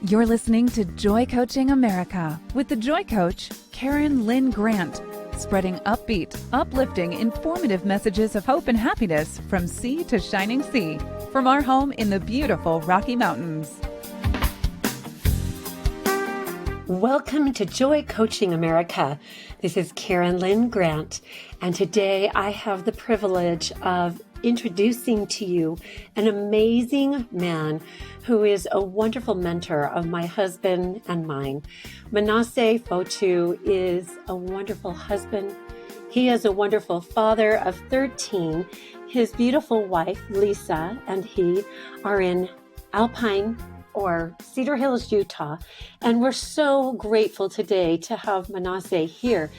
You're listening to Joy Coaching America with the Joy Coach, Karyn Lynn Grant, spreading upbeat, uplifting, informative messages of hope and happiness from sea to shining sea, from our home in the beautiful Rocky Mountains. Welcome to Joy Coaching America. This is Karyn Lynn Grant, and today I have the privilege of introducing to you an amazing man who is a wonderful mentor of my husband and mine. Manase Fotu is a wonderful husband. He is a wonderful father of 13. His beautiful wife, Lisa, and he are in Alpine or Cedar Hills, Utah. And we're so grateful today to have Manase here.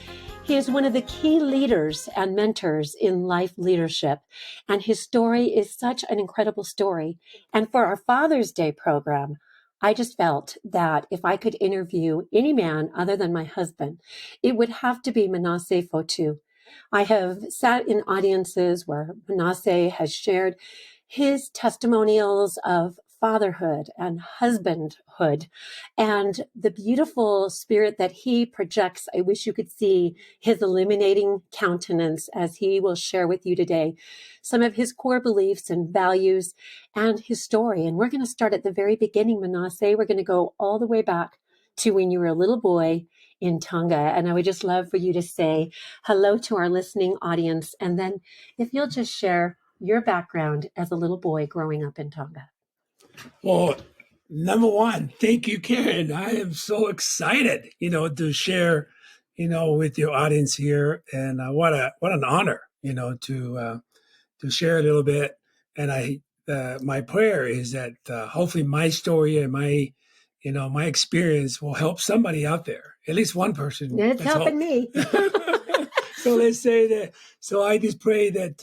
He is one of the key leaders and mentors in life leadership. And his story is such an incredible story. And for our Father's Day program, I just felt that if I could interview any man other than my husband, it would have to be Manase Fotu. I have sat in audiences where Manase has shared his testimonials of fatherhood and husbandhood and the beautiful spirit that he projects. I wish you could see his illuminating countenance as he will share with you today some of his core beliefs and values and his story. And we're going to start at the very beginning, Manase. We're going to go all the way back to when you were a little boy in Tonga. And I would just love for you to say hello to our listening audience. And then if you'll just share your background as a little boy growing up in Tonga. Well, number one, thank you, Karyn. I am so excited, to share, with your audience here, and what an honor, to share a little bit. And my prayer is that hopefully my story and my experience will help somebody out there, at least one person. It's helping me. So let's say that. So I just pray that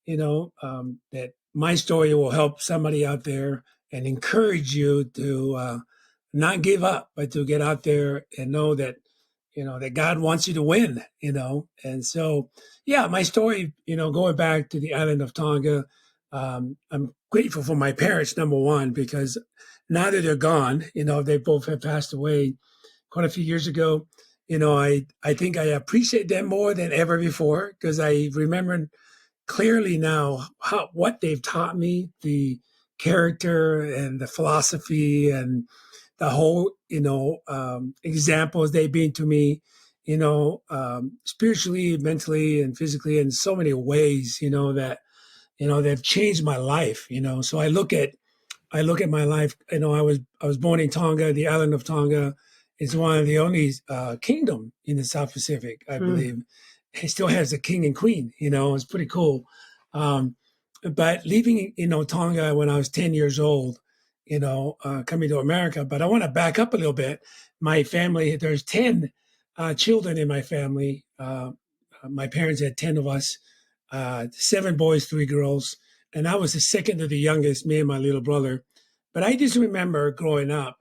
that my story will help somebody out there and encourage you to not give up, but to get out there and know that, that God wants you to win, And so, my story, going back to the island of Tonga, I'm grateful for my parents, number one, because now that they're gone, they both have passed away quite a few years ago. I think I appreciate them more than ever before because I remember clearly now what they've taught me, the character and the philosophy and the whole, examples they've been to me, spiritually, mentally, and physically in so many ways, that, they've changed my life, So I look at my life, I was born in Tonga, the island of Tonga. It's one of the only kingdom in the South Pacific, I believe. It still has a king and queen, it's pretty cool. But leaving, Tonga when I was 10 years old, coming to America. But I want to back up a little bit. My family, there's 10 children in my family. My parents had 10 of us, 7 boys, 3 girls. And I was the second to the youngest, me and my little brother. But I just remember growing up,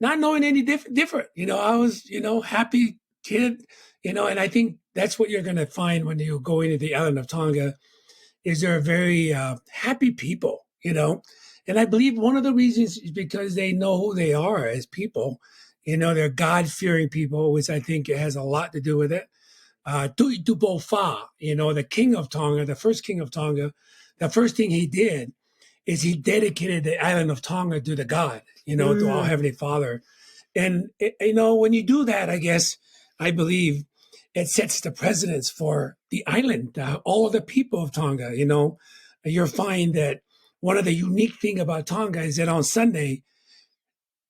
not knowing any different. I was, happy kid, and I think that's what you're going to find when you go into the island of Tonga is they're very happy people, And I believe one of the reasons is because they know who they are as people. They're God-fearing people, which I think has a lot to do with it. Tu'i Fa, the king of Tonga, the first king of Tonga, the first thing he did is he dedicated the island of Tonga to the God, to our Heavenly Father. And, when you do that, I believe it sets the precedence for the island, all of the people of Tonga, You'll find that one of the unique thing about Tonga is that on Sunday,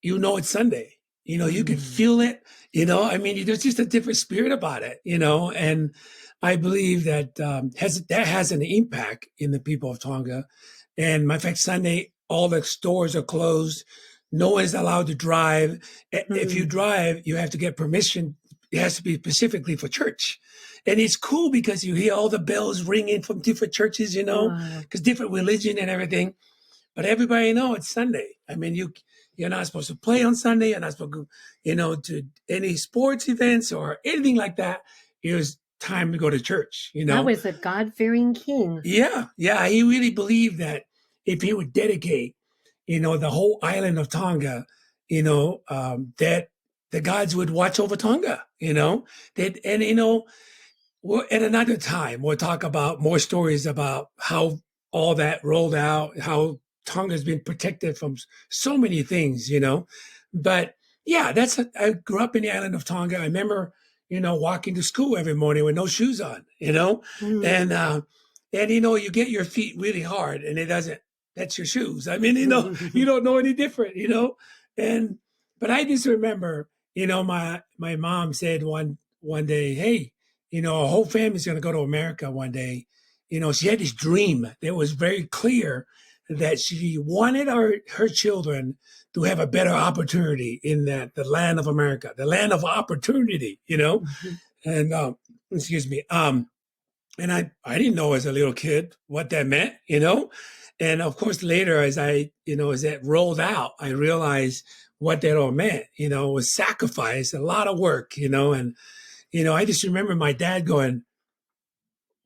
it's Sunday. You can feel it, there's just a different spirit about it, and I believe that has an impact in the people of Tonga. And in fact, Sunday, all the stores are closed. No one is allowed to drive. If you drive, you have to get permission. It has to be specifically for church. And it's cool because you hear all the bells ringing from different churches, because different religion and everything. But everybody knows it's Sunday. You're not supposed to play on Sunday. You're not supposed to, to any sports events or anything like that. It was time to go to church, That was a God-fearing king. Yeah. He really believed that if he would dedicate, the whole island of Tonga, that the gods would watch over Tonga, well, at another time, we'll talk about more stories about how all that rolled out, how Tonga's been protected from so many things. But yeah, I grew up in the island of Tonga. I remember, walking to school every morning with no shoes on. Mm. And, you get your feet really hard and that's your shoes. I mean, you don't know any different. And, but I just remember, my mom said one day, hey, our whole family's going to go to America one day. She had this dream that was very clear that she wanted her children to have a better opportunity in the land of America, the land of opportunity. And excuse me. And I didn't know as a little kid what that meant. And of course, later as as that rolled out, I realized what that all meant. It was sacrifice, a lot of work. And I just remember my dad going,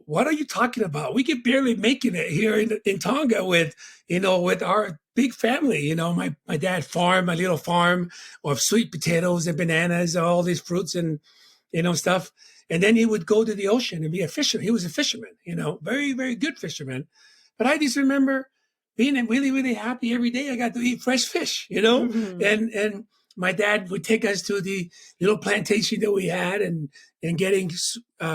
what are you talking about? We could barely making it here in Tonga with our big family. My dad farmed a little farm of sweet potatoes and bananas, all these fruits and, stuff. And then he would go to the ocean and be a fisherman. He was a fisherman, very, very good fisherman. But I just remember being really, really happy every day. I got to eat fresh fish. And my dad would take us to the little plantation that we had and getting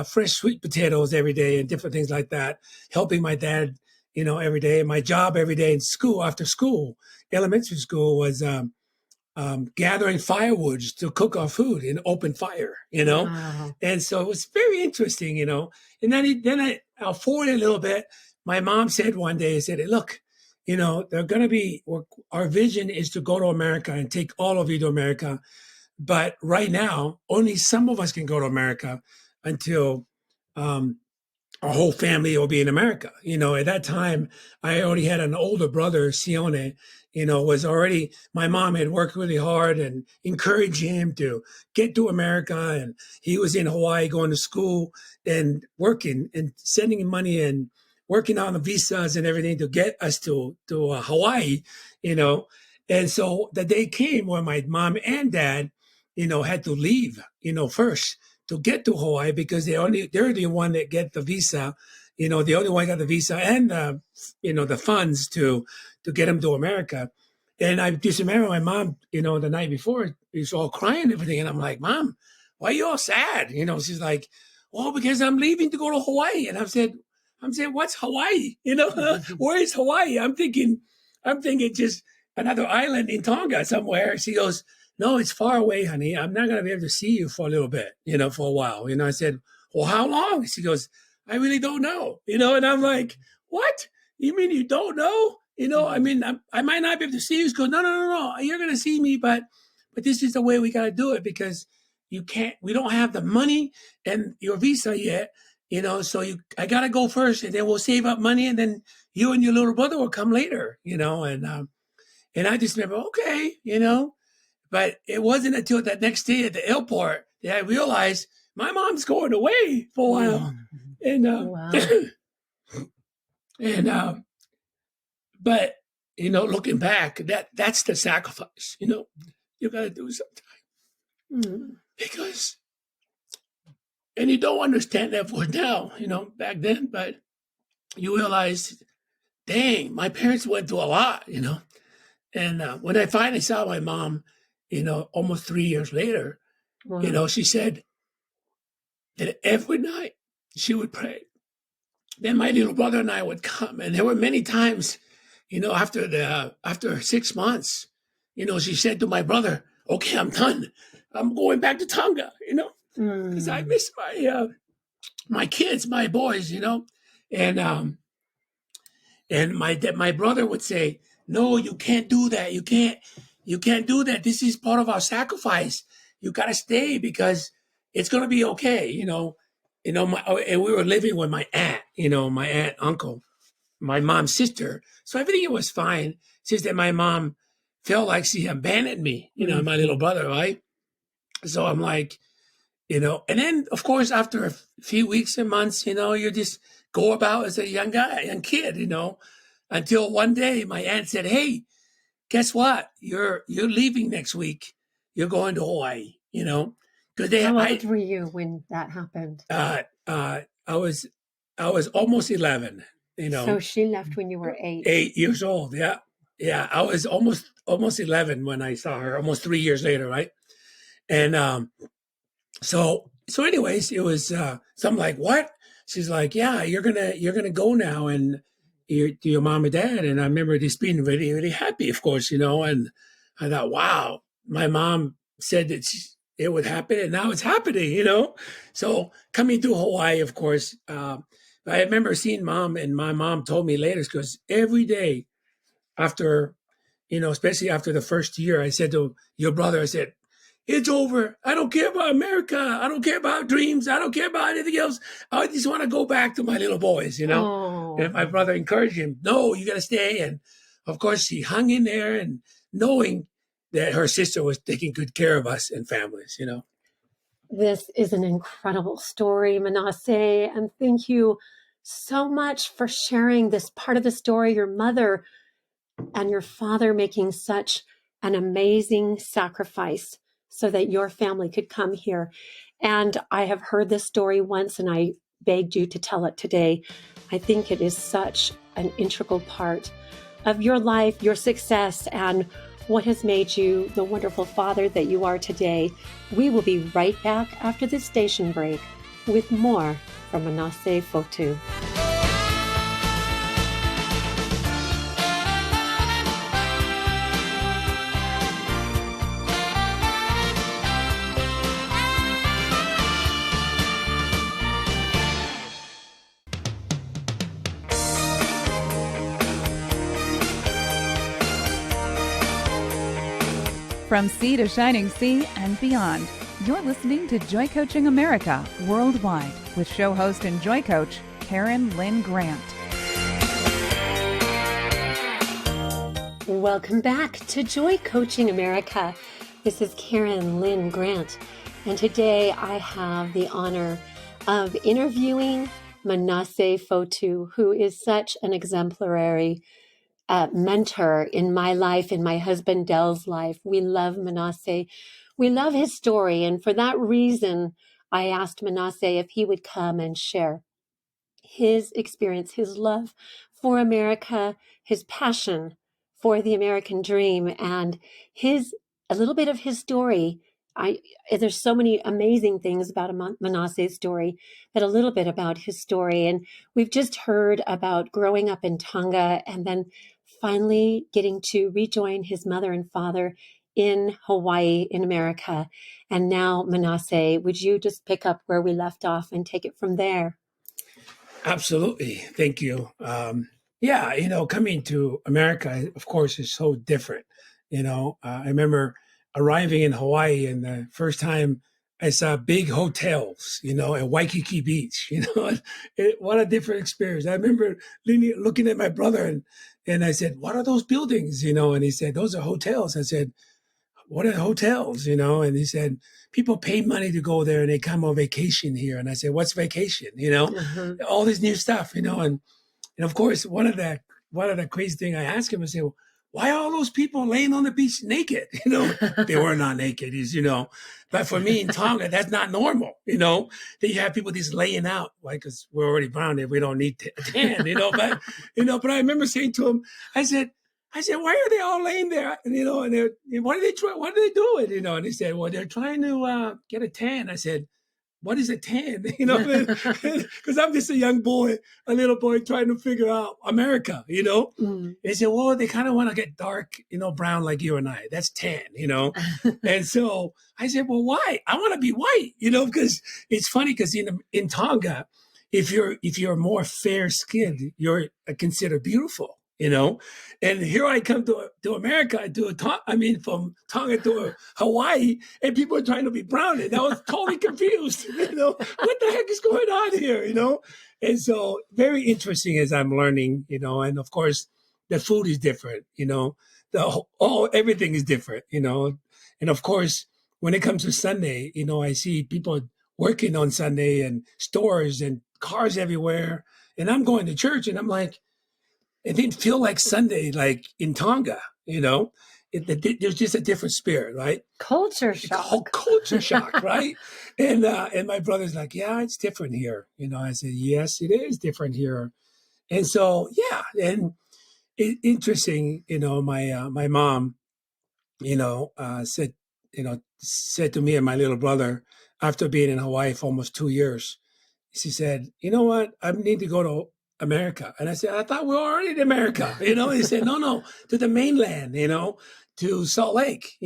fresh sweet potatoes every day and different things like that, helping my dad, every day. And my job every day in school, after school, elementary school, was gathering firewoods to cook our food in open fire. Wow. And so it was very interesting. And then I'll forward it a little bit. My mom said one day, I said, look, they're going to be, our vision is to go to America and take all of you to America. But right now, only some of us can go to America until our whole family will be in America. At that time, I already had an older brother, Sione, my mom had worked really hard and encouraged him to get to America. And he was in Hawaii going to school and working and sending money and working on the visas and everything to get us to Hawaii. And so the day came when my mom and dad, had to leave, first to get to Hawaii because they're the one that get the visa, the only one got the visa and the funds to get them to America. And I just remember my mom, the night before, she was all crying and everything. And I'm like, Mom, why are you all sad? She's like, well, because I'm leaving to go to Hawaii. And I'm saying, what's Hawaii? Where is Hawaii? I'm thinking just another island in Tonga somewhere. She goes, no, it's far away, honey. I'm not going to be able to see you for a little bit, for a while. I said, well, how long? She goes, I really don't know, and I'm like, what? You mean you don't know? I mean, I might not be able to see you. She goes, no. You're going to see me, but this is the way we got to do it because we don't have the money and your visa yet, so I got to go first and then we'll save up money and then you and your little brother will come later, and I just remember, okay, but it wasn't until that next day at the airport that I realized my mom's going away for a while. And, Wow. and, but, looking back, that's the sacrifice, you got to do sometimes because, and you don't understand that for now, back then, but you realize, dang, my parents went through a lot, and when I finally saw my mom, almost 3 years later, Wow. she said that every night she would pray. Then my little brother and I would come. And there were many times, after 6 months, she said to my brother, okay, I'm done. I'm going back to Tonga, because I miss my kids, my boys, and my brother would say, no, you can't do that. You can't do that. This is part of our sacrifice. You got to stay because it's going to be okay. And we were living with my aunt, uncle, my mom's sister. So everything was fine. It's just that my mom felt like she abandoned me, my little brother, right? So I'm like, and then of course, after a few weeks and months, you just go about as a young kid, until one day my aunt said, hey, guess what? You're leaving next week. You're going to Hawaii, because How old were you when that happened? I was almost 11, So she left when you were 8. 8 years old. Yeah. Yeah. I was almost 11 when I saw her, almost 3 years later. Right. And, so anyways, it was, so I'm like, what? She's like, yeah, you're gonna go now and to your mom and dad. And I remember just being really, really happy, of course, and I thought, wow, my mom said that it would happen and now it's happening. So coming to Hawaii, of course, I remember seeing mom, and my mom told me later, because every day after, especially after the first year, I said to your brother, I said, it's over. I don't care about America. I don't care about dreams. I don't care about anything else. I just want to go back to my little boys. Oh, And my brother encouraged him, no, you got to stay. And of course, she hung in there, and knowing that her sister was taking good care of us and families. this is an incredible story, Manase. And thank you so much for sharing this part of the story. Your mother and your father making such an amazing sacrifice so that your family could come here. And I have heard this story once, and I begged you to tell it today. I think it is such an integral part of your life, your success, and what has made you the wonderful father that you are today. We will be right back after this station break with more from Manase Fotu. From sea to shining sea and beyond, you're listening to Joy Coaching America Worldwide with show host and Joy Coach, Karyn Lynn Grant. Welcome back to Joy Coaching America. This is Karyn Lynn Grant, and today I have the honor of interviewing Manase Fotu, who is such an exemplary mentor in my life, in my husband Dell's life. We love Manase. We love his story. And for that reason, I asked Manase if he would come and share his experience, his love for America, his passion for the American dream, and a little bit of his story. There's so many amazing things about Manase's story, but a little bit about his story. And we've just heard about growing up in Tonga and then finally getting to rejoin his mother and father in Hawaii, in America. And now, Manase, would you just pick up where we left off and take it from there? Absolutely. Thank you. Yeah, coming to America, of course, is so different. I remember arriving in Hawaii, and the first time I saw big hotels, at Waikiki Beach, what a different experience. I remember looking at my brother, and I said, what are those buildings? And he said, those are hotels. I said, what are hotels? And he said, people pay money to go there and they come on vacation here. And I said, what's vacation? All this new stuff, and of course, one of the crazy thing I asked him, I said, well, why are all those people laying on the beach naked? They were not naked, but for me in Tonga, that's not normal. That you have people just laying out, like, cause we're already brown and we don't need tan, but I remember saying to him, I said, why are they all laying there? And what are they doing? And he said, well, they're trying to get a tan. I said, what is a tan? Because I'm just a young boy, a little boy trying to figure out America, Mm. They said, well, they kind of want to get dark, brown like you and I. That's tan, And so I said, well, why? I want to be white, because it's funny because in Tonga, if you're more fair skinned, you're considered beautiful. And here I come to America, from Tonga to Hawaii, and people are trying to be brown. And I was totally confused, what the heck is going on here, And so very interesting as I'm learning, and of course the food is different, everything is different, and of course when it comes to Sunday, I see people working on Sunday and stores and cars everywhere, and I'm going to church and I'm like, it didn't feel like Sunday, like in Tonga, There's just a different spirit, right? Culture The whole shock. culture shock, right? And my brother's like, yeah, it's different here. I said, yes, it is different here. And so, yeah, and interesting, my mom, said, said to me and my little brother after being in Hawaii for almost 2 years, she said, you know what? I need to go to America. And I said, I thought we were already in America. He said, no, to the mainland, to Salt Lake,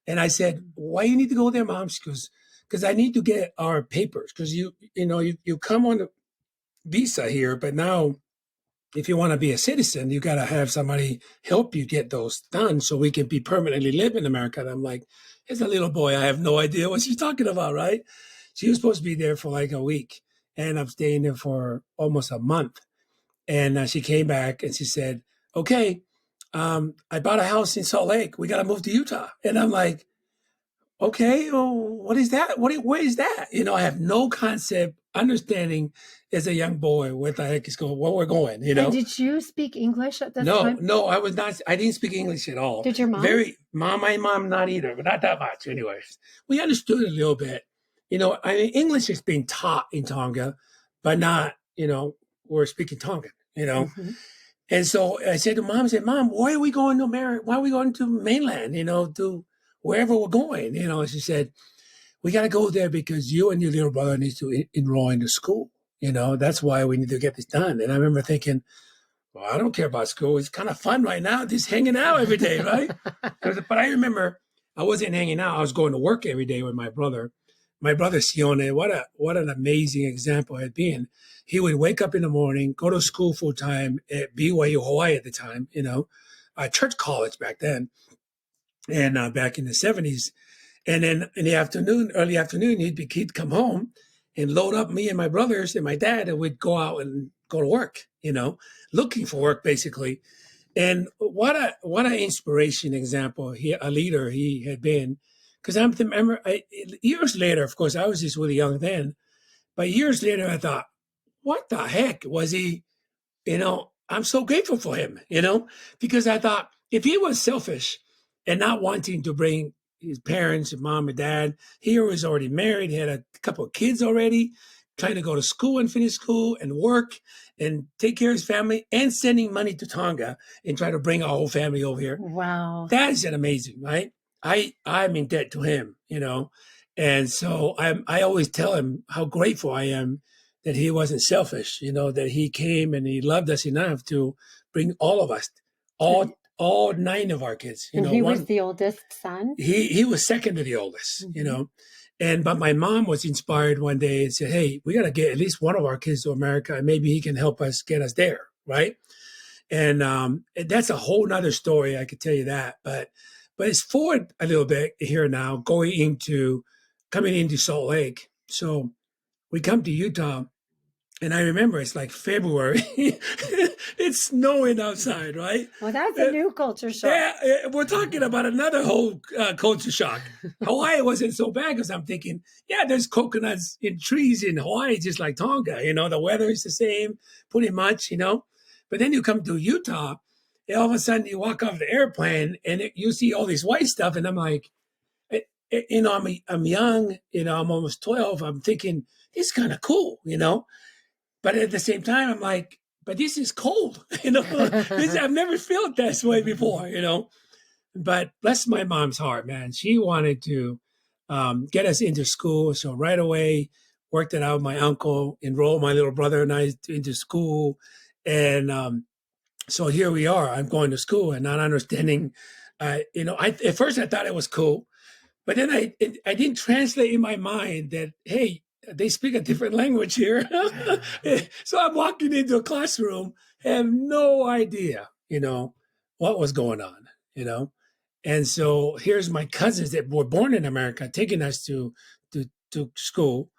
And I said, why you need to go there, Mom? She goes, because I need to get our papers. Because you come on a visa here, but now if you want to be a citizen, you got to have somebody help you get those done so we can be permanently live in America. And I'm like, as a little boy, I have no idea what she's talking about, right? She was supposed to be there for like a week, and I'm staying there for almost a month. And she came back and she said, okay, I bought a house in Salt Lake. We got to move to Utah. And I'm like, okay, well, what is that? Where is that? I have no concept, understanding as a young boy where the heck is going, where we're going, And did you speak English at this No, time? no, I was not. I didn't speak English at all. Did your mom? My mom, not either, but not that much. Anyways, we understood a little bit. English is being taught in Tonga, but not, we're speaking Tongan, Mm-hmm. And so I said to Mom, Mom, why are we going to America? Why are we going to mainland, to wherever we're going? She said, we got to go there because you and your little brother need to enroll into school. That's why we need to get this done. And I remember thinking, well, I don't care about school. It's kind of fun right now, just hanging out every day, right? But I remember I wasn't hanging out. I was going to work every day with my brother. My brother, Sione, what an amazing example had been. He would wake up in the morning, go to school full time at BYU, Hawaii at the time, church college back then, and back in the 70s. And then in the afternoon, early afternoon, he'd come home and load up me and my brothers and my dad, and we'd go out and go to work, looking for work basically. And what an inspiration example, a leader he had been. Because years later, of course, I was just really young then, but years later I thought, what the heck was he? I'm so grateful for him, because I thought if he was selfish and not wanting to bring his parents, his mom and dad, he was already married, he had a couple of kids already, trying to go to school and finish school and work and take care of his family and sending money to Tonga and try to bring our whole family over here. Wow. That is amazing, right? I'm in debt to him, And so I always tell him how grateful I am that he wasn't selfish, that he came and he loved us enough to bring all of us, all 9 of our kids. And he was the oldest son? He was second to the oldest, But my mom was inspired one day and said, hey, we got to get at least one of our kids to America, and maybe he can help us get us there, right? And that's a whole nother story, I could tell you that. But it's forward a little bit here now, coming into Salt Lake. So we come to Utah, and I remember it's like February. It's snowing outside, right? Well, that's a new culture shock. Yeah, we're talking about another whole culture shock. Hawaii wasn't so bad because I'm thinking, yeah, there's coconuts in trees in Hawaii, just like Tonga. The weather is the same, pretty much, But then you come to Utah, and all of a sudden you walk off the airplane and you see all this white stuff, and I'm like, I'm young, I'm almost 12. I'm thinking, this is kind of cool, But at the same time, I'm like, but this is cold, I've never felt this way before, But bless my mom's heart, man. She wanted to get us into school. So right away, worked it out with my uncle, enrolled my little brother and I into school. And so here we are. I'm going to school and not understanding. At first I thought it was cool. But then I didn't translate in my mind that, hey, they speak a different language here. So I'm walking into a classroom, have no idea, what was going on, And so here's my cousins that were born in America taking us to school,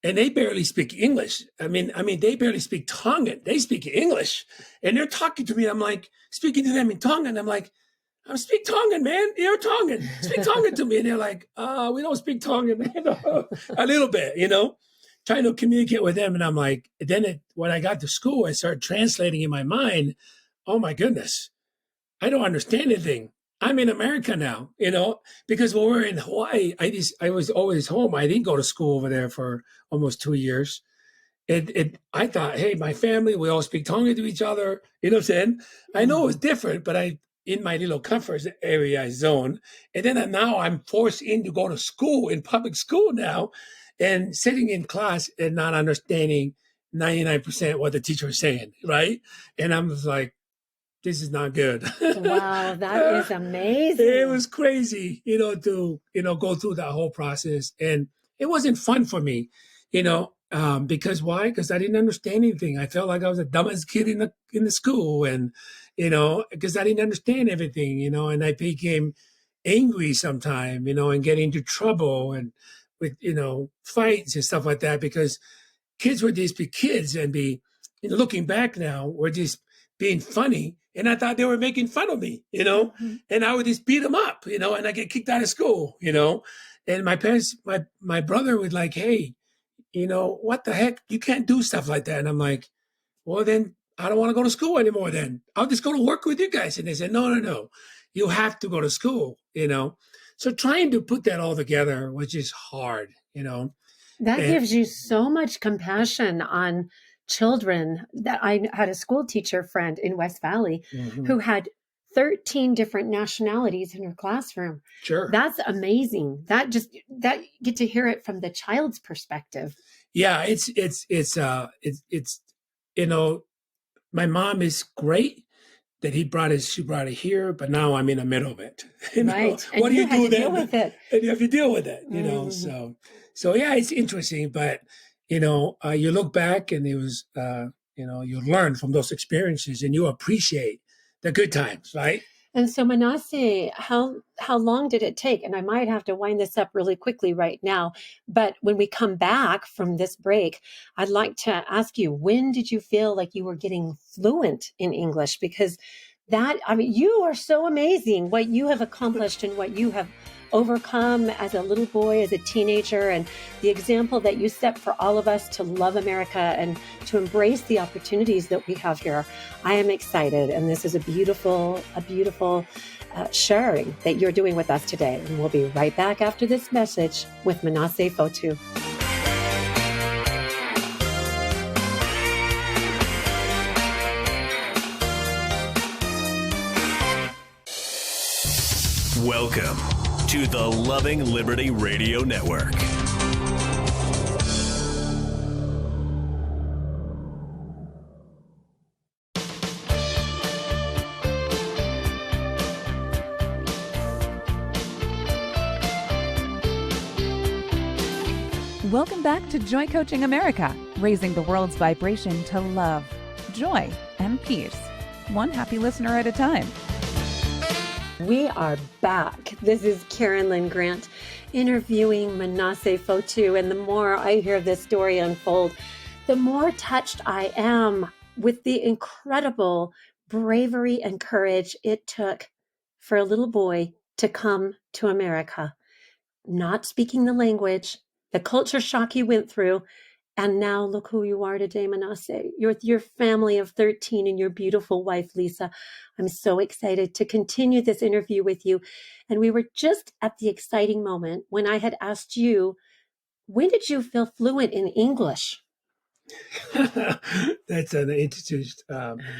and they barely speak English. I mean, they barely speak Tongan. They speak English, and they're talking to me. I'm like speaking to them in Tongan. I'm like, I speak Tongan, man. You're Tongan. Speak Tongan to me. And they're like, we don't speak Tongan, man. A little bit, trying to communicate with them. And I'm like, when I got to school, I started translating in my mind. Oh my goodness. I don't understand anything. I'm in America now, because when we were in Hawaii, I was always home. I didn't go to school over there for almost 2 years. I thought, hey, my family, we all speak Tonga to each other. You know what I'm saying? I know it's different, but in my little comfort area zone. And then now I'm forced in to go to school, in public school now, and sitting in class and not understanding 99% what the teacher is saying, right? And I'm just like, this is not good. Wow, that is amazing. It was crazy, to, go through that whole process. And it wasn't fun for me, because why? Because I didn't understand anything. I felt like I was the dumbest kid in the school. And, because I didn't understand everything, and I became angry sometime, and get into trouble and with, fights and stuff like that, because kids would just be kids and be, looking back now, were just being funny. And I thought they were making fun of me, and I would just beat them up, and I get kicked out of school, and my parents, my brother would like, hey, what the heck? You can't do stuff like that. And I'm like, well, then I don't want to go to school anymore. Then I'll just go to work with you guys. And they said, no, you have to go to school, So trying to put that all together was just hard, That gives you so much compassion on children. That I had a school teacher friend in West Valley who had 13 different nationalities in her classroom. Sure. That's amazing. That get to hear it from the child's perspective. Yeah, it's my mom is great that she brought it here, but now I'm in the middle of it. Right. What do you do then? Deal with it. And you have to deal with it, So yeah, it's interesting, but you look back and it was, you learn from those experiences and you appreciate the good times, right? And so Manase, how long did it take? And I might have to wind this up really quickly right now, but when we come back from this break, I'd like to ask you, when did you feel like you were getting fluent in English? Because you are so amazing what you have accomplished and what you have overcome as a little boy, as a teenager, and the example that you set for all of us to love America and to embrace the opportunities that we have here. I am excited, and this is a beautiful sharing that you're doing with us today. And we'll be right back after this message with Manase Fotu. Welcome to the Loving Liberty Radio Network. Welcome back to Joy Coaching America, raising the world's vibration to love, joy, and peace, one happy listener at a time. We are back. This is Karyn Lynn Grant interviewing Manase Fotu. And the more I hear this story unfold, the more touched I am with the incredible bravery and courage it took for a little boy to come to America, not speaking the language, the culture shock he went through. And now look who you are today, Manase. You're with your family of 13 and your beautiful wife, Lisa. I'm so excited to continue this interview with you. And we were just at the exciting moment when I had asked you, when did you feel fluent in English? That's an interesting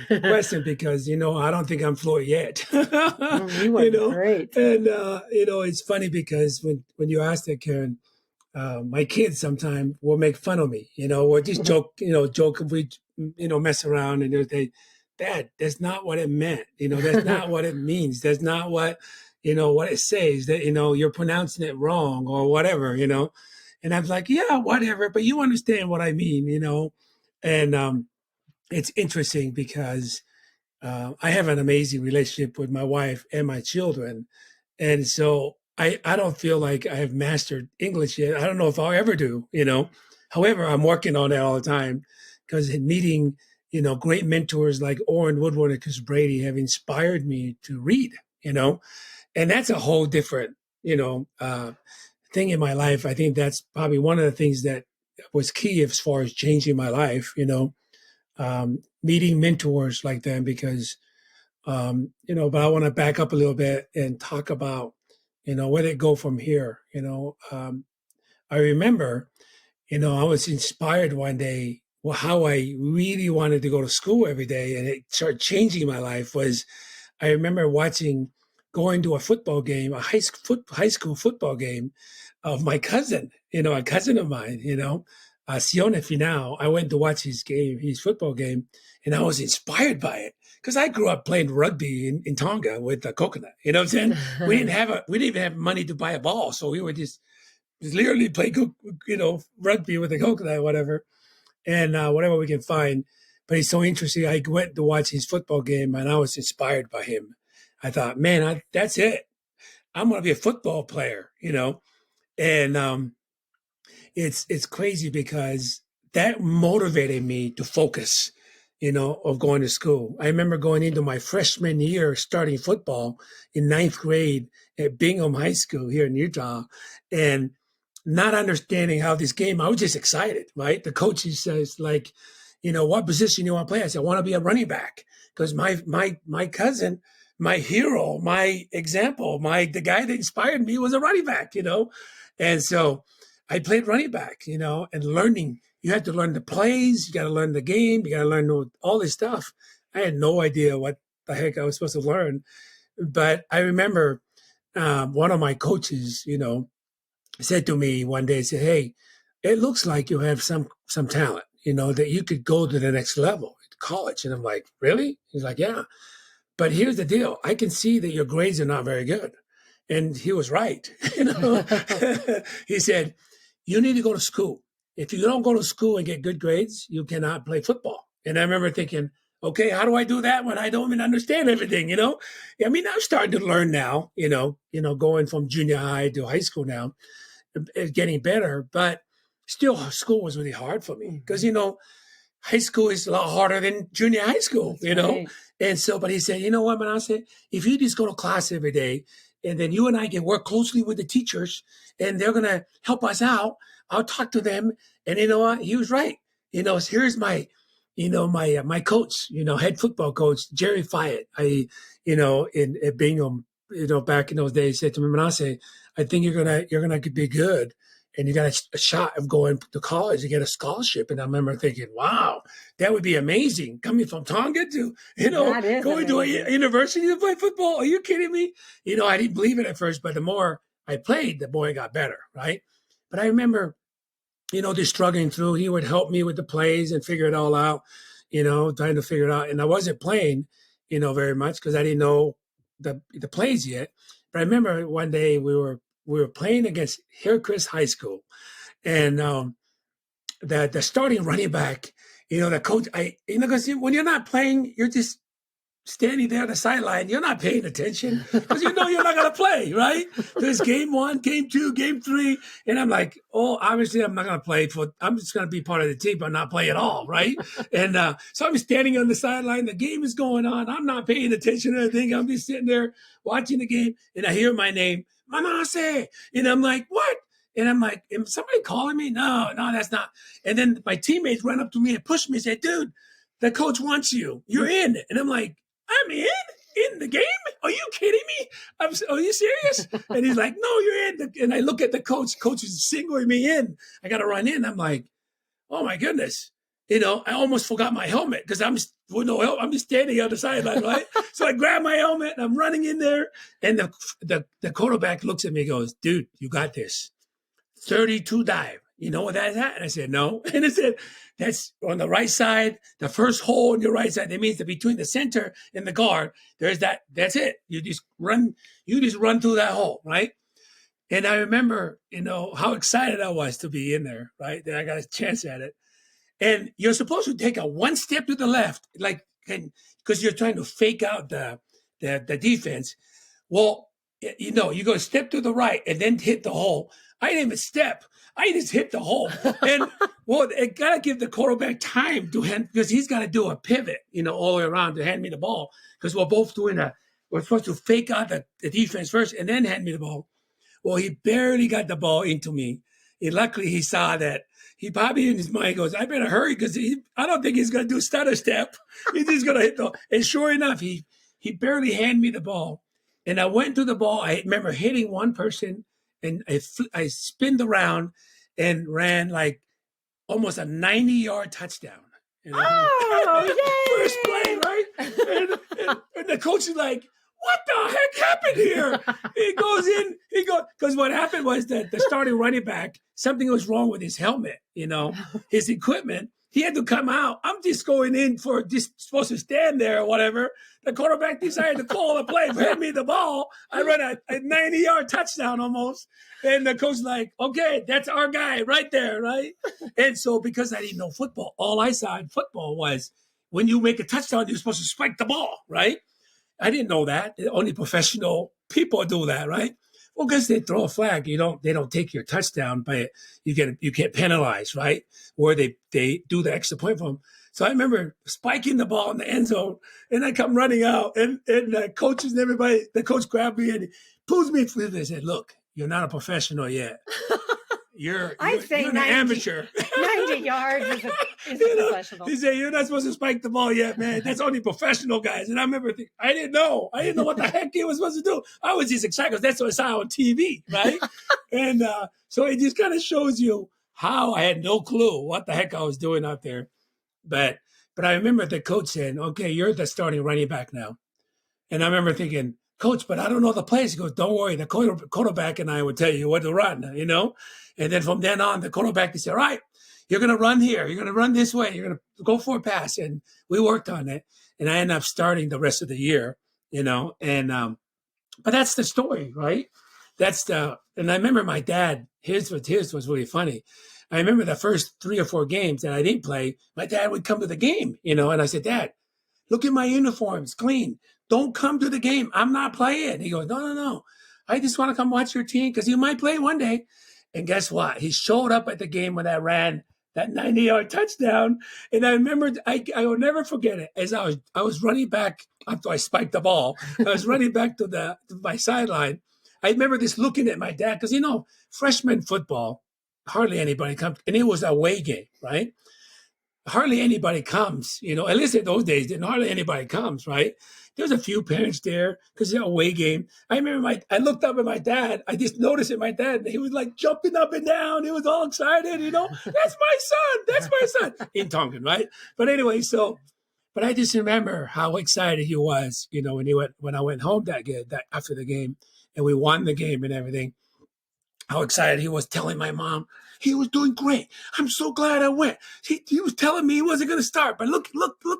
question because, I don't think I'm fluent yet. You are great. And, it's funny because when you asked that, Karyn, my kids sometimes will make fun of me, or just joke if we, mess around and they say, Dad, that's not what it meant. That's not what it means. That's not what, what it says that, you're pronouncing it wrong or whatever, and I'm like, yeah, whatever, but you understand what I mean, and it's interesting because I have an amazing relationship with my wife and my children. And so I don't feel like I have mastered English yet. I don't know if I'll ever do, However, I'm working on that all the time because meeting, great mentors like Orrin Woodward and Chris Brady have inspired me to read, and that's a whole different, thing in my life. I think that's probably one of the things that was key as far as changing my life, meeting mentors like them because But I want to back up a little bit and talk about, where they go from here. I remember, I was inspired one day. Well, how I really wanted to go to school every day, and it started changing my life. Was I remember going to a football game, a high school football game of my cousin. A cousin of mine. Sione Finau. I went to watch his football game, and I was inspired by it because I grew up playing rugby in Tonga with a coconut. You know what I'm saying? We didn't even have money to buy a ball, so we would just literally play, rugby with a coconut, or whatever, and whatever we can find. But he's so interesting. I went to watch his football game, and I was inspired by him. I thought, man, that's it. I'm going to be a football player, and it's crazy because that motivated me to focus, of going to school. I remember going into my freshman year, starting football in ninth grade at Bingham High School here in Utah, and not understanding how this game, I was just excited, right? The coach says, like, what position you want to play? I said, I want to be a running back because my cousin, my hero, my example, the guy that inspired me was a running back, And so I played running back, and learning. You had to learn the plays. You got to learn the game. You got to learn all this stuff. I had no idea what the heck I was supposed to learn. But I remember one of my coaches, said to me one day, said, "Hey, it looks like you have some talent, that you could go to the next level at college." And I'm like, "Really?" He's like, "Yeah. But here's the deal. I can see that your grades are not very good." And he was right. He said, "You need to go to school. If you don't go to school and get good grades, you cannot play football." And I remember thinking, okay, how do I do that when I don't even understand everything, I mean, I'm starting to learn now, going from junior high to high school now, it's getting better, but still school was really hard for me because, high school is a lot harder than junior high school, Right. And so, but he said, "You know what, Manase, if you just go to class every day and then you and I can work closely with the teachers and they're going to help us out, I'll talk to them." And you know what? He was right. Here's my coach, head football coach, Jerry Fyatt. At Bingham, back in those days, said to me, "Manase, I think you're gonna be good, and you got a shot of going to college to get a scholarship." And I remember thinking, "Wow, that would be amazing, coming from Tonga to That is going to amazing. a university to play football. Are you kidding me?" I didn't believe it at first, but the more I played, the more I got better, right? But I remember, just struggling through. He would help me with the plays and figure it all out, trying to figure it out. And I wasn't playing, very much because I didn't know the plays yet. But I remember one day we were playing against Hillcrest High School, and the starting running back, the coach, because when you're not playing, you're just standing there on the sideline, you're not paying attention because you're not going to play, right? There's game 1, game 2, game 3. And I'm like, oh, obviously I'm not going to play I'm just going to be part of the team, but not play at all, right? And so I'm standing on the sideline. The game is going on. I'm not paying attention to anything. I'm just sitting there watching the game. And I hear my name, Manase. And I'm like, what? And I'm like, is somebody calling me? No, that's not. And then my teammates run up to me and push me and say, "Dude, the coach wants you. You're in." And I'm like, "I'm in the game? Are you kidding me? Are you serious?" And he's like, "No, you're in." And I look at the coach. Coach is singling me in. I got to run in. I'm like, oh my goodness. I almost forgot my helmet because I'm with no helmet. I'm just standing on the sideline, right? So I grab my helmet and I'm running in there. And the quarterback looks at me and goes, "Dude, you got this. 32 dive. You know what that is?" And I said, "No." And I said, "That's on the right side, the first hole on your right side. That means that between the center and the guard, there's that. That's it. You just run through that hole, right?" And I remember, how excited I was to be in there, right? That I got a chance at it. And you're supposed to take a one step to the left, because you're trying to fake out the defense. Well, you go step to the right and then hit the hole. I didn't even step. I just hit the hole. And well, it got to give the quarterback time to hand, because he's got to do a pivot, all the way around to hand me the ball, because we're supposed to fake out the defense first and then hand me the ball. Well, he barely got the ball into me. Luckily, he saw that. He probably in his mind goes, "I better hurry because I don't think he's going to do stutter step. He's just going to hit the." And sure enough, he he barely handed me the ball. And I went to the ball. I remember hitting one person, and I spinned around and ran like almost a 90-yard touchdown. Oh, First play, right? And the coach is like, what the heck happened here? Because what happened was that the starting running back, something was wrong with his helmet, his equipment. He had to come out. I'm just going in supposed to stand there or whatever. The quarterback decided to call a play, hand me the ball. I ran a 90-yard touchdown almost. And the coach like, okay, that's our guy right there, right? And so because I didn't know football, all I saw in football was when you make a touchdown, you're supposed to spike the ball, right? I didn't know that. Only professional people do that, right? Well, because they throw a flag, they don't take your touchdown, but you get penalized, right? Or they do the extra point for them. So I remember spiking the ball in the end zone, and I come running out, and the coaches and everybody, the coach grabbed me and pulls me through. They said, "Look, you're not a professional yet. You're an amateur." 90 yards is a professional. He said, "You're not supposed to spike the ball yet, man. That's only professional guys." And I remember thinking, I didn't know what the heck he was supposed to do. I was just excited because that's what I saw on TV, right? And so it just kind of shows you how I had no clue what the heck I was doing out there. But I remember the coach saying, "Okay, you're the starting running back now." And I remember thinking, "Coach, but I don't know the plays." He goes, "Don't worry. The quarterback and I will tell you what to run, And then from then on, the quarterback, he said, "All right, you're going to run here. You're going to run this way. You're going to go for a pass." And we worked on it. And I ended up starting the rest of the year, And but that's the story, right? And I remember my dad, his was really funny. I remember the first 3 or 4 games that I didn't play, my dad would come to the game, And I said, "Dad, look at my uniforms, clean. Don't come to the game. I'm not playing." He goes, No. I just want to come watch your team because you might play one day." And guess what? He showed up at the game when I ran that 90-yard touchdown. And I remember, I will never forget it. As I was running back after I spiked the ball, I was running back to my sideline. I remember just looking at my dad because, freshman football, hardly anybody comes. And it was a away game, right? Hardly anybody comes, at least in those days, hardly anybody comes, right? There's a few parents there because it's an away game. I remember I looked up at my dad. I just noticed it, my dad, he was like jumping up and down. He was all excited, "That's my son. That's my son." In Tongan, right? But anyway, but I just remember how excited he was, when I went home that after the game and we won the game and everything. How excited he was, telling my mom he was doing great. "I'm so glad I went. He was telling me he wasn't going to start, but look,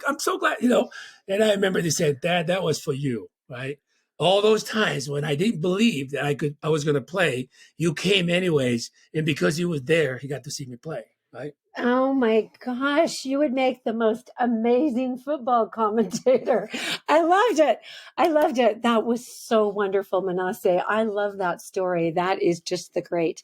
I'm so glad, And I remember they said, "Dad, that was for you, right? All those times when I didn't believe that I was going to play, you came anyways, and because you was there, he got to see me play, right?" Oh my gosh, you would make the most amazing football commentator. I loved it. That was so wonderful, Manase. I love that story. That is just the great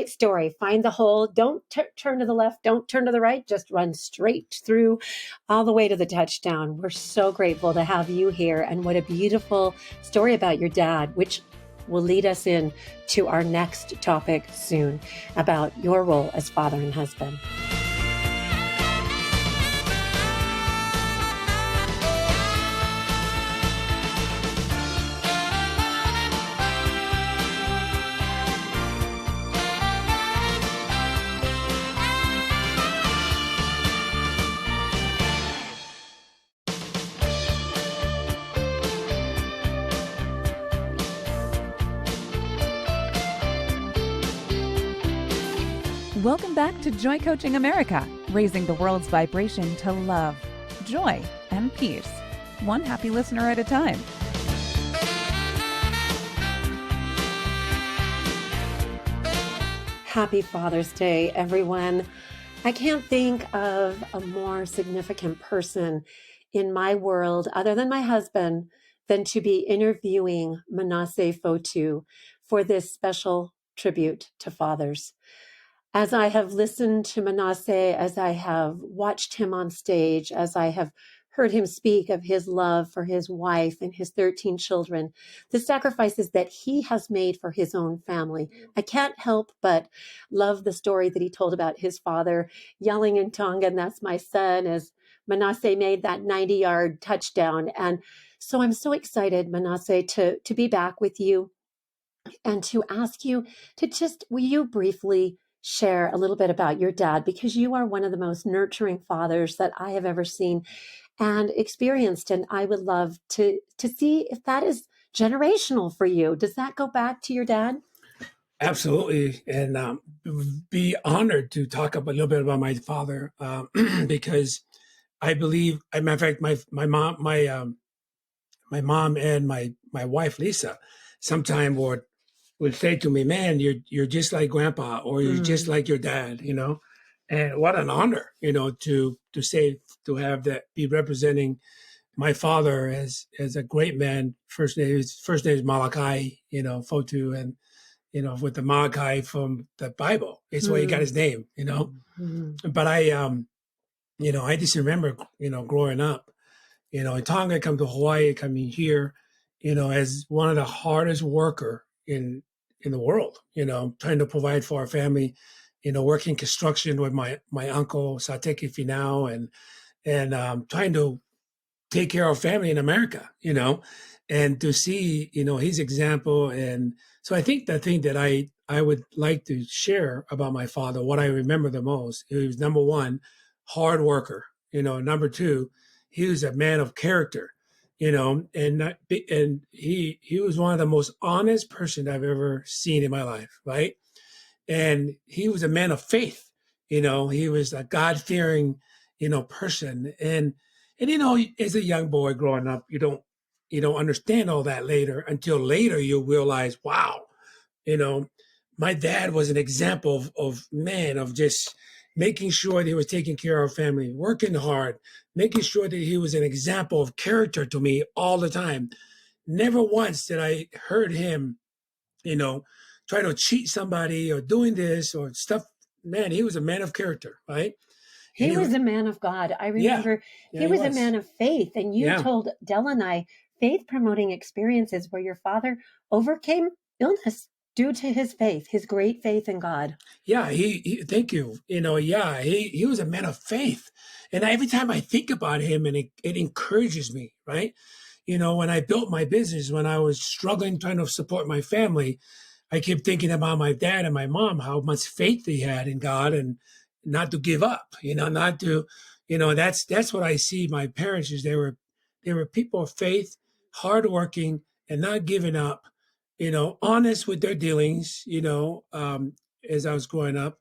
story. Find the hole. Don't turn to the left. Don't turn to the right. Just run straight through all the way to the touchdown. We're so grateful to have you here. And what a beautiful story about your dad, which will lead us in to our next topic soon about your role as father and husband. Welcome back to Joy Coaching America, raising the world's vibration to love, joy, and peace, one happy listener at a time. Happy Father's Day, everyone. I can't think of a more significant person in my world, other than my husband, than to be interviewing Manase Fotu for this special tribute to fathers. As I have listened to Manase, as I have watched him on stage, as I have heard him speak of his love for his wife and his 13 children, the sacrifices that he has made for his own family, I can't help but love the story that he told about his father yelling in Tonga, "And that's my son," as Manase made that 90-yard touchdown. And so I'm so excited, Manase, to be back with you and to ask you to will you briefly share a little bit about your dad, because you are one of the most nurturing fathers that I have ever seen and experienced. And I would love to see if that is generational for you. Does that go back to your dad? Absolutely, and be honored to talk a little bit about my father because I believe, as a matter of fact, my mom and my wife Lisa, sometime would say to me, "Man, you're just like Grandpa, or you're just like your dad," you know. And what an honor, you know, to say, to have that, be representing my father as a great man. First name is Malachi, you know, Fotu, and you know, with the Malachi from the Bible. It's where he got his name, you know. But you know, I just remember, you know, growing up, you know, in Tonga, come to Hawaii, coming here, you know, as one of the hardest worker in the world, you know, trying to provide for our family, you know, working construction with my uncle Sateki Finau, and trying to take care of family in America, you know, and to see, you know, his example. And so I think the thing that I would like to share about my father, what I remember the most, he was, number one, hard worker, you know, number two, he was a man of character, you know, and he was one of the most honest person I've ever seen in my life, right? And he was a man of faith, you know, he was a God-fearing, you know, person. And you know, as a young boy growing up, you don't understand all that later, until later you realize, wow, you know, my dad was an example of man, of just making sure that he was taking care of our family, working hard, making sure that he was an example of character to me all the time. Never once did I heard him, you know, try to cheat somebody or doing this or stuff. Man, he was a man of character, right? He was a man of God. I remember he was a man of faith. And you told Dell and I faith promoting experiences where your father overcame illness due to his faith, his great faith in God. Yeah, he thank you. You know, yeah, he was a man of faith. And every time I think about him, and it encourages me, right? You know, when I built my business, when I was struggling trying to support my family, I kept thinking about my dad and my mom, how much faith they had in God, and not to give up, you know, not to, you know, that's what I see. My parents is they were people of faith, hardworking, and not giving up, you know, honest with their dealings, you know, as I was growing up.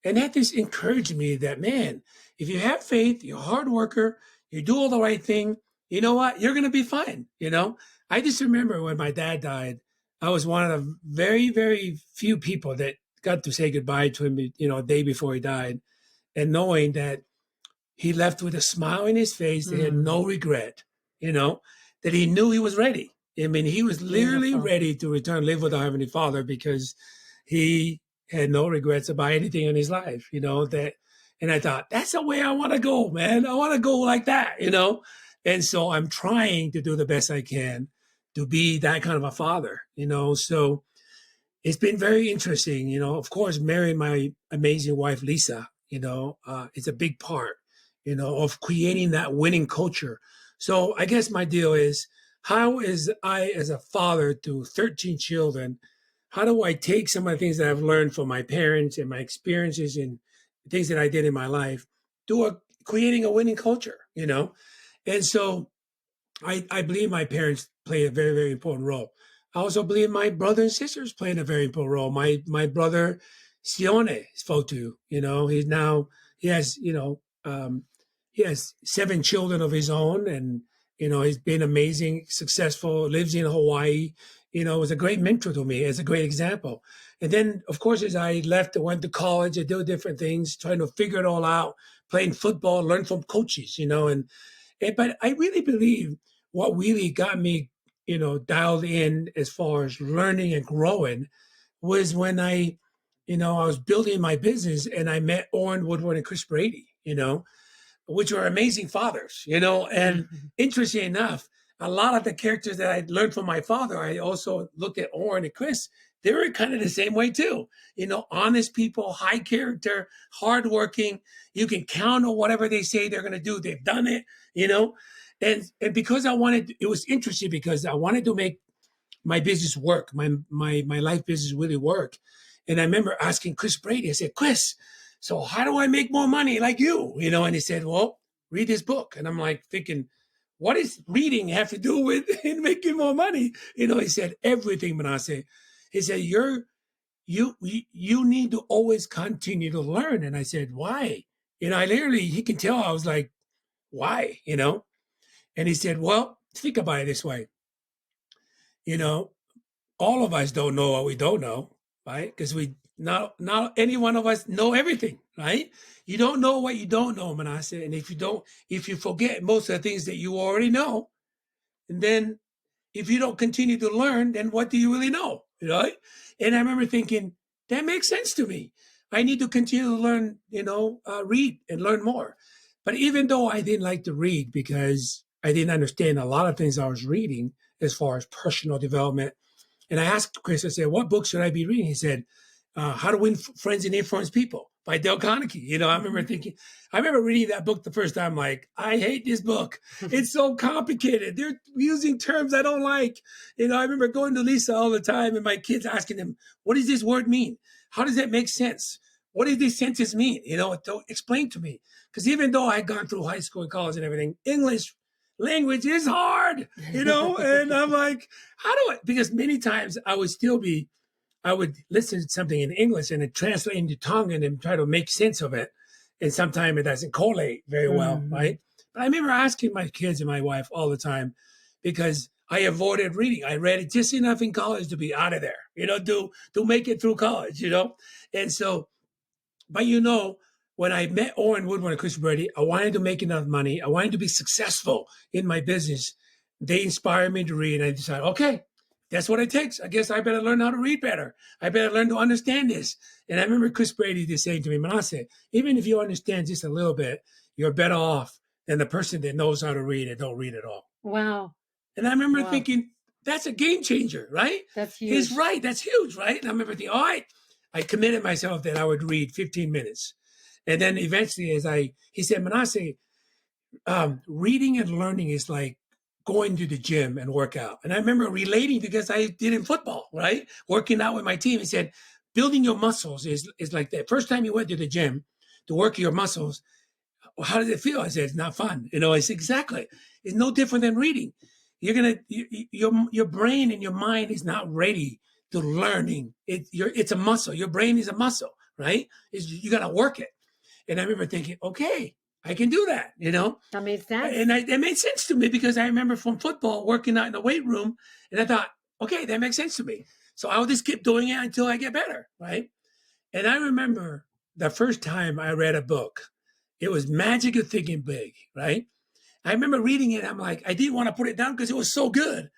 And that just encouraged me that, man, if you have faith, you're a hard worker, you do all the right thing, you know what? You're going to be fine. You know, I just remember when my dad died, I was one of the very, very few people that got to say goodbye to him, you know, a day before he died. And knowing that he left with a smile in his face, that he had no regret, you know, that he knew he was ready. I mean, he was literally ready to return, live with our Heavenly Father, because he had no regrets about anything in his life, you know, that, and I thought, that's the way I want to go, man. I want to go like that, you know? And so I'm trying to do the best I can to be that kind of a father, you know? So it's been very interesting, you know, of course, marrying my amazing wife, Lisa, you know, it's a big part, you know, of creating that winning culture. So I guess my deal is, how is I, as a father to 13 children, how do I take some of the things that I've learned from my parents and my experiences and things that I did in my life to creating a winning culture, you know? And so I believe my parents play a very, very important role. I also believe my brother and sisters playing a very important role. My brother, Sione Fotu, you know, he has, you know, he has 7 children of his own, and, you know, he's been amazing, successful, lives in Hawaii, you know, was a great mentor to me, as a great example. And then, of course, as I left, I went to college, I did different things, trying to figure it all out, playing football, learn from coaches, you know, but I really believe what really got me, you know, dialed in as far as learning and growing was when you know, I was building my business and I met Orrin Woodward and Chris Brady, you know, which were amazing fathers, you know. And interesting enough, a lot of the characters that I learned from my father, I also looked at Orrin and Chris. they were kind of the same way too. Honest people, high character, hardworking. You can count on whatever they say they're going to do. They've done it, and because it was interesting because I wanted to make my business work, my life business really work. And I remember asking Chris Brady, I said, Chris, so how do I make more money like you? And he said, well, read this book. And I'm like thinking, what does reading have to do with making more money? He said, everything, Manase. He said, you need to always continue to learn. And I said, why? He can tell I was like, why? And he said, well, think about it this way. All of us don't know what we don't know, right? Because we not any one of us know everything, right? You don't know what you don't know, Manase. And if you forget most of the things that you already know, and then if you don't continue to learn, then what do you really know, right? And I remember thinking, that makes sense to me. I need to continue to learn, read and learn more. But even though I didn't like to read because I didn't understand a lot of things I was reading as far as personal development, and I asked Chris, I said, what book should I be reading? He said, How to Win Friends and Influence People by Dale Carnegie. I remember reading that book the first time, like, I hate this book. It's so complicated. They're using terms I don't like. I remember going to Lisa all the time and my kids asking them, what does this word mean? How does that make sense? What does this sentence mean? Don't explain to me. Because even though I had gone through high school and college and everything, English language is hard, and I'm like, because many times I would listen to something in English and it translate into Tonga and then try to make sense of it. And sometimes it doesn't correlate very well, right? But I remember asking my kids and my wife all the time because I avoided reading. I read it just enough in college to be out of there, to make it through college, And so, but when I met Owen Woodward and Chris Brady, I wanted to make enough money. I wanted to be successful in my business. They inspired me to read. And I decided, okay, that's what it takes. I guess I better learn how to read better. I better learn to understand this. And I remember Chris Brady just saying to me, Manase, even if you understand just a little bit, you're better off than the person that knows how to read and don't read at all. Wow. And I remember thinking, that's a game changer, right? That's huge. He's right. That's huge, right? And I remember thinking, all right, I committed myself that I would read 15 minutes. And then eventually, he said, Manase, reading and learning is like going to the gym and work out. And I remember relating because I did in football, right? Working out with my team. He said, building your muscles is like that. First time you went to the gym to work your muscles, how does it feel? I said, it's not fun. I said, exactly. It's no different than reading. Your brain and your mind is not ready to learning. It's a muscle. Your brain is a muscle, right? You got to work it. And I remember thinking, okay, I can do that, That made sense. And it made sense to me because I remember from football working out in the weight room, and I thought, okay, that makes sense to me. So I'll just keep doing it until I get better, right? And I remember the first time I read a book, it was Magic of Thinking Big, right? I remember reading it. I'm like, I didn't want to put it down because it was so good.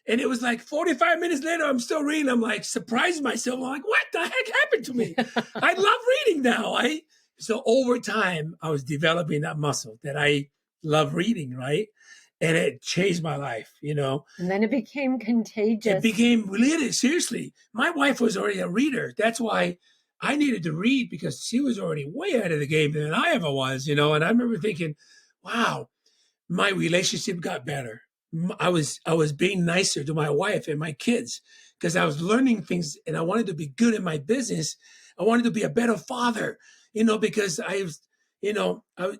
And it was like 45 minutes later, I'm still reading. I'm like, surprised myself. I'm like, what the heck happened to me? I love reading now. So over time, I was developing that muscle that I love reading, right? And it changed my life, And then it became contagious. It became really, seriously. My wife was already a reader. That's why I needed to read because she was already way ahead of the game than I ever was, And I remember thinking, wow, my relationship got better. I was being nicer to my wife and my kids because I was learning things and I wanted to be good in my business. I wanted to be a better father, because I was,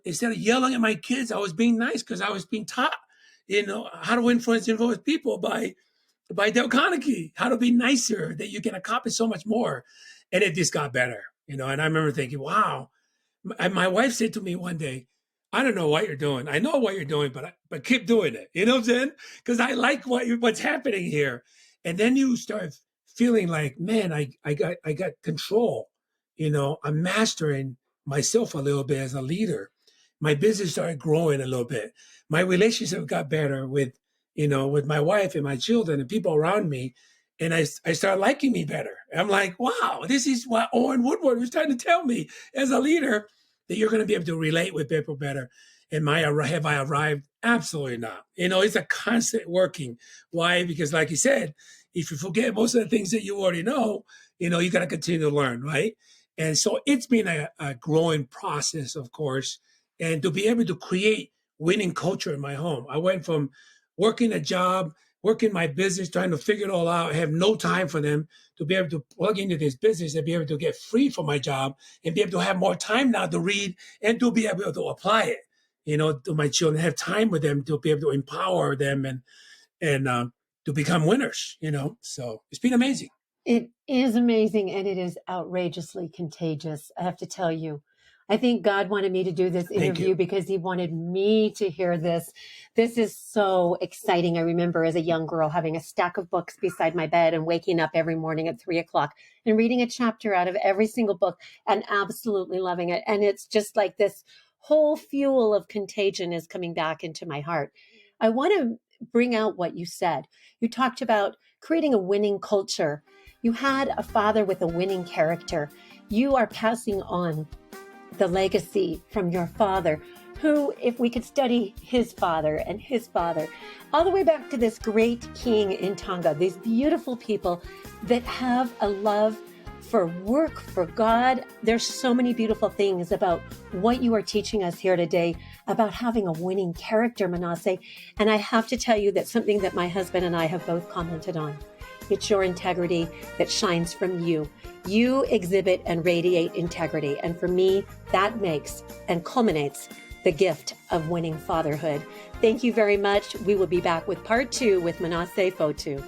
instead of yelling at my kids, I was being nice because I was being taught, how to influence people by Dale Carnegie, how to be nicer, that you can accomplish so much more. And it just got better, and I remember thinking, wow. My wife said to me one day, I don't know what you're doing. I know what you're doing, but keep doing it. You know what I'm saying? Because I like what's happening here. And then you start feeling like, man, I got control. I'm mastering myself a little bit as a leader. My business started growing a little bit. My relationship got better with my wife and my children and people around me. And I started liking me better. I'm like, wow, this is what Owen Woodward was trying to tell me as a leader, that you're going to be able to relate with people better. And have I arrived? Absolutely not. It's a constant working. Why? Because like you said, if you forget most of the things that you already know, you got to continue to learn, right? And so it's been a growing process, of course, and to be able to create winning culture in my home. I went from working a job, working my business, trying to figure it all out, have no time for them, to be able to plug into this business and be able to get free from my job and be able to have more time now to read and to be able to apply it, to my children, have time with them to be able to empower them and to become winners, So it's been amazing. It is amazing, and it is outrageously contagious, I have to tell you. I think God wanted me to do this interview because he wanted me to hear this. This is so exciting. I remember as a young girl having a stack of books beside my bed and waking up every morning at 3:00 and reading a chapter out of every single book and absolutely loving it. And it's just like this whole fuel of contagion is coming back into my heart. I want to bring out what you said. You talked about creating a winning culture. You had a father with a winning character. You are passing on the legacy from your father, who, if we could study his father and his father, all the way back to this great king in Tonga, these beautiful people that have a love for work, for God. There's so many beautiful things about what you are teaching us here today about having a winning character, Manase. And I have to tell you that something that my husband and I have both commented on. It's your integrity that shines from you. You exhibit and radiate integrity. And for me, that makes and culminates the gift of winning fatherhood. Thank you very much. We will be back with part 2 with Manase Fotu.